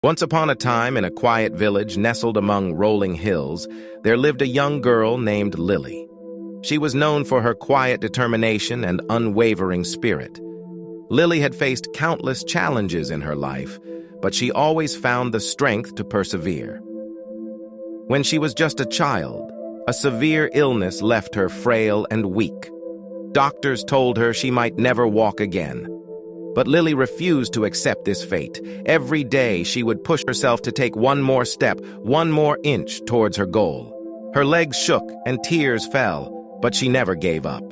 Once upon a time, in a quiet village nestled among rolling hills, there lived a young girl named Lily. She was known for her quiet determination and unwavering spirit. Lily had faced countless challenges in her life, but she always found the strength to persevere. When she was just a child, a severe illness left her frail and weak. Doctors told her she might never walk again. But Lily refused to accept this fate. Every day she would push herself to take one more step, one more inch towards her goal. Her legs shook and tears fell, but she never gave up.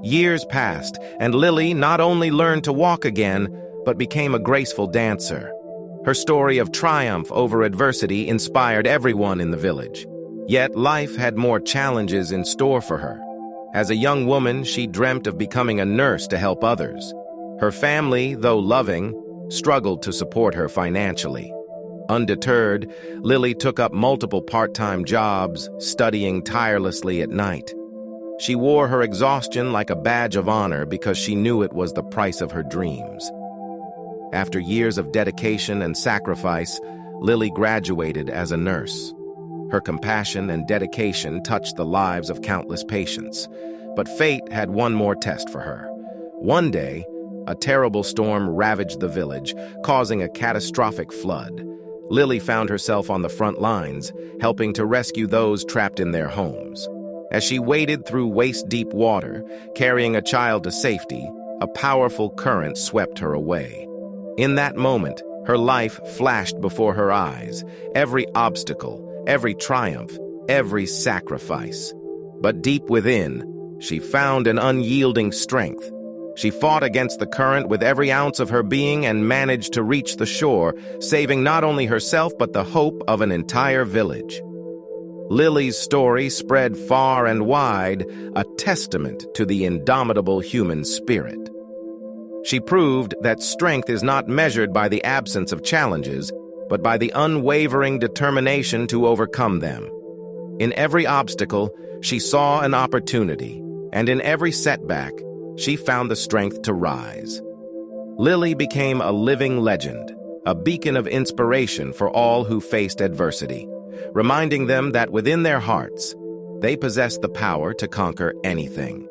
Years passed, and Lily not only learned to walk again, but became a graceful dancer. Her story of triumph over adversity inspired everyone in the village. Yet life had more challenges in store for her. As a young woman, she dreamt of becoming a nurse to help others. Her family, though loving, struggled to support her financially. Undeterred, Lily took up multiple part-time jobs, studying tirelessly at night. She wore her exhaustion like a badge of honor because she knew it was the price of her dreams. After years of dedication and sacrifice, Lily graduated as a nurse. Her compassion and dedication touched the lives of countless patients. But fate had one more test for her. One day, a terrible storm ravaged the village, causing a catastrophic flood. Lily found herself on the front lines, helping to rescue those trapped in their homes. As she waded through waist-deep water, carrying a child to safety, a powerful current swept her away. In that moment, her life flashed before her eyes, every obstacle, every triumph, every sacrifice. But deep within, she found an unyielding strength. She fought against the current with every ounce of her being and managed to reach the shore, saving not only herself but the hope of an entire village. Lily's story spread far and wide, a testament to the indomitable human spirit. She proved that strength is not measured by the absence of challenges, but by the unwavering determination to overcome them. In every obstacle, she saw an opportunity, and in every setback, she found the strength to rise. Lily became a living legend, a beacon of inspiration for all who faced adversity, reminding them that within their hearts, they possess the power to conquer anything.